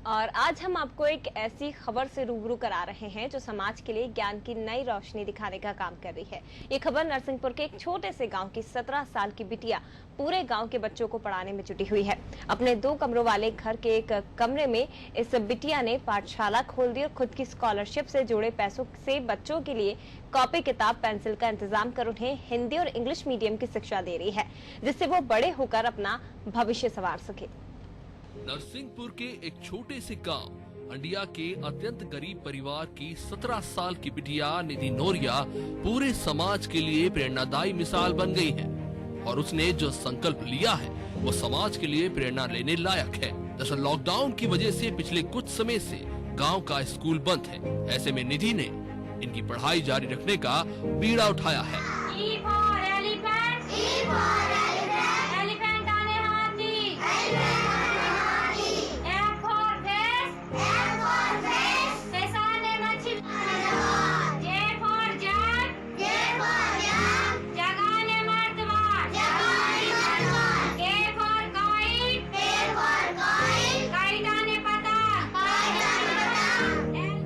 और आज हम आपको एक ऐसी खबर से रूबरू करा रहे हैं जो समाज के लिए ज्ञान की नई रोशनी दिखाने का काम कर रही है। ये खबर नरसिंहपुर के एक छोटे से गांव की 17 साल की बिटिया पूरे गांव के बच्चों को पढ़ाने में जुटी हुई है। अपने 2 कमरों वाले घर के एक कमरे में इस बिटिया ने पाठशाला खोल दी और खुद की स्कॉलरशिप से जुड़े पैसों से बच्चों के लिए कॉपी, किताब, पेंसिल का इंतजाम कर उन्हें हिंदी और इंग्लिश मीडियम की शिक्षा दे रही है, जिससे वो बड़े होकर अपना भविष्य संवार सके। नरसिंहपुर के एक छोटे से गांव अंडिया के अत्यंत गरीब परिवार की 17 साल की बिटिया निधि नोरिया पूरे समाज के लिए प्रेरणादायी मिसाल बन गई है और उसने जो संकल्प लिया है वो समाज के लिए प्रेरणा लेने लायक है। दरअसल लॉकडाउन की वजह से पिछले कुछ समय से गांव का स्कूल बंद है। ऐसे में निधि ने इनकी पढ़ाई जारी रखने का बीड़ा उठाया है।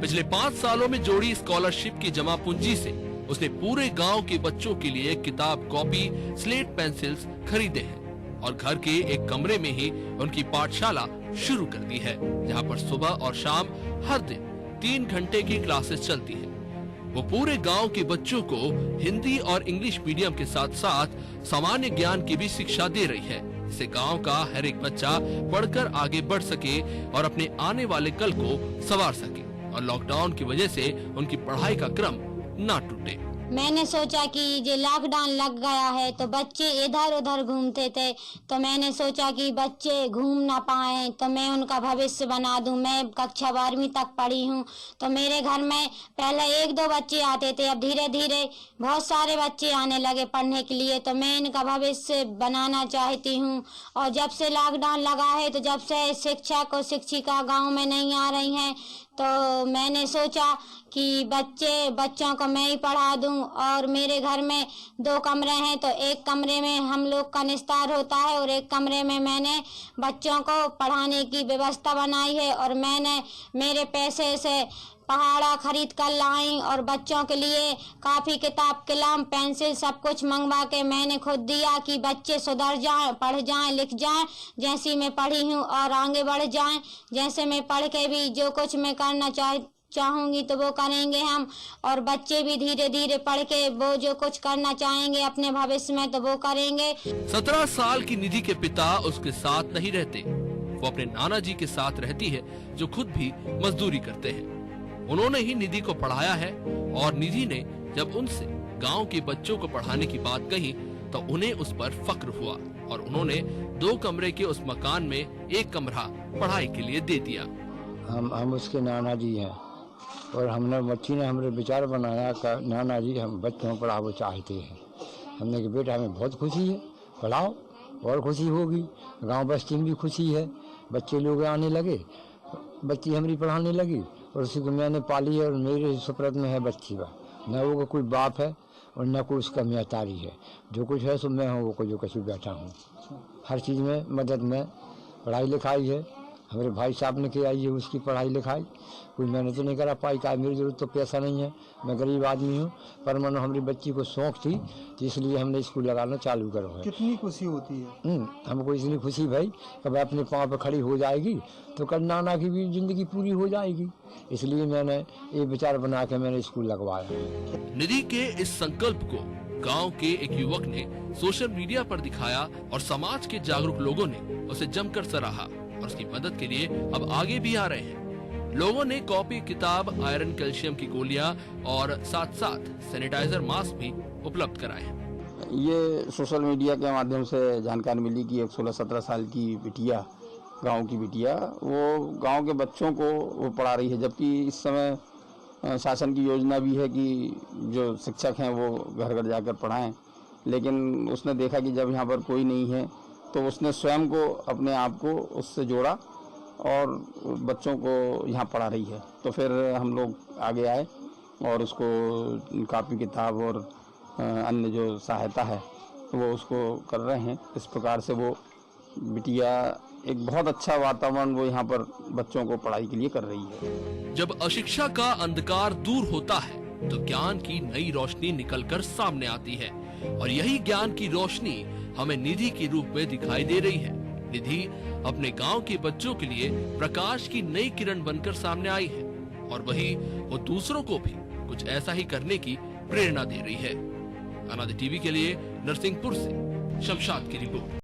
पिछले 5 सालों में जोड़ी स्कॉलरशिप की जमा पूंजी से उसने पूरे गांव के बच्चों के लिए किताब, कॉपी, स्लेट, पेंसिल्स खरीदे हैं और घर के एक कमरे में ही उनकी पाठशाला शुरू कर दी है, जहां पर सुबह और शाम हर दिन 3 घंटे की क्लासेस चलती है। वो पूरे गांव के बच्चों को हिंदी और इंग्लिश मीडियम के साथ साथ सामान्य ज्ञान की भी शिक्षा दे रही है, जिससे गांव का हर एक बच्चा पढ़कर आगे बढ़ सके और अपने आने वाले कल को संवार सके और लॉकडाउन की वजह से उनकी पढ़ाई का क्रम ना टूटे। मैंने सोचा कि ये लॉकडाउन लग गया है तो बच्चे इधर उधर घूमते थे, तो मैंने सोचा कि बच्चे घूम ना पाए तो मैं उनका भविष्य बना दूं। मैं कक्षा 12वीं तक पढ़ी हूं, तो मेरे घर में पहले 1-2 बच्चे आते थे, अब धीरे धीरे बहुत सारे बच्चे आने लगे पढ़ने के लिए, तो मैं इनका भविष्य बनाना चाहती हूं। और जब से लॉकडाउन लगा है, तो जब से शिक्षक और शिक्षिका गाँव में नहीं आ रही हैं, तो मैंने सोचा कि बच्चों को मैं ही पढ़ा दूं। और मेरे घर में 2 कमरे हैं, तो एक कमरे में हम लोग का निस्तार होता है और एक कमरे में मैंने बच्चों को पढ़ाने की व्यवस्था बनाई है। और मैंने मेरे पैसे से पहाड़ा खरीद कर लाई और बच्चों के लिए काफी, किताब, कलम, पेंसिल सब कुछ मंगवा के मैंने खुद दिया कि बच्चे सुधर जाएं, पढ़ जाएं, लिख जाएं, जैसी मैं पढ़ी हूं और आगे बढ़ जाएं। जैसे मैं पढ़ के भी जो कुछ मैं करना चाहूंगी तो वो करेंगे हम, और बच्चे भी धीरे धीरे पढ़ के वो जो कुछ करना चाहेंगे अपने भविष्य में तो वो करेंगे। 17 साल की निधि के पिता उसके साथ नहीं रहते, वो अपने नाना जी के साथ रहती है जो खुद भी मजदूरी करते हैं। उन्होंने ही निधि को पढ़ाया है और निधि ने जब उनसे गांव के बच्चों को पढ़ाने की बात कही तो उन्हें उस पर फक्र हुआ और उन्होंने 2 कमरे के उस मकान में एक कमरा पढ़ाई के लिए दे दिया। हम उसके नाना जी हैं और हमने बच्ची ने हमारे विचार बनाया कि नाना जी हम बच्चों को पढ़ाओ चाहते हैं। हमने कहा बेटा हमें बहुत खुशी है, पढ़ाओ और खुशी होगी, गांव बस्ती में भी खुशी है, बच्चे लोग आने लगे, बच्ची हमारी पढ़ाने लगी और उसी को मैंने पाली है और मेरे सुपुर्द में है बच्ची का। न वो कोई बाप है और न कोई उसका महतारी है, जो कुछ है सो मैं हूँ, वो को जो कुछ बैठा हूँ। हर चीज़ में मदद में पढ़ाई लिखाई है, हमारे भाई साहब ने किया है उसकी पढ़ाई लिखाई, कोई मैंने तो नहीं करा पाई, का मेरी जरूरत तो पैसा नहीं है, मैं गरीब आदमी हूँ, पर मैंने हमारी बच्ची को शौक थी तो इसलिए हमने स्कूल लगाना चालू करो है। कितनी खुशी होती है हमको इतनी खुशी भाई कब अपने पाँव पर खड़ी हो जाएगी तो कल नाना की भी जिंदगी पूरी हो जाएगी, इसलिए मैंने ये विचार बना के मैंने स्कूल लगवाया। निधि के इस संकल्प को गांव के एक युवक ने सोशल मीडिया पर दिखाया और समाज के जागरूक लोगों ने उसे जमकर सराहा और उसकी मदद के लिए अब आगे भी आ रहे हैं। लोगों ने कॉपी, किताब, आयरन, कैल्शियम की गोलियां और साथ साथ सैनिटाइजर, मास्क भी उपलब्ध कराए हैं। ये सोशल मीडिया के माध्यम से जानकारी मिली कि एक 16-17 साल की बिटिया, गांव की बिटिया, वो गांव के बच्चों को वो पढ़ा रही है, जबकि इस समय शासन की योजना भी है कि जो शिक्षक हैं वो घर घर जाकर पढ़ाएं। लेकिन उसने देखा कि जब यहाँ पर कोई नहीं है तो उसने स्वयं को, अपने आप को उससे जोड़ा और बच्चों को यहाँ पढ़ा रही है। तो फिर हम लोग आगे आए और उसको कापी, किताब और अन्य जो सहायता है वो उसको कर रहे हैं। इस प्रकार से वो बिटिया एक बहुत अच्छा वातावरण वो यहाँ पर बच्चों को पढ़ाई के लिए कर रही है। जब अशिक्षा का अंधकार दूर होता है तो ज्ञान की नई रोशनी निकलकर सामने आती है और यही ज्ञान की रोशनी हमें निधि के रूप में दिखाई दे रही है। निधि अपने गांव के बच्चों के लिए प्रकाश की नई किरण बनकर सामने आई है और वही वो दूसरों को भी कुछ ऐसा ही करने की प्रेरणा दे रही है। अनादि टीवी के लिए नरसिंहपुर से शमशाद की रिपोर्ट।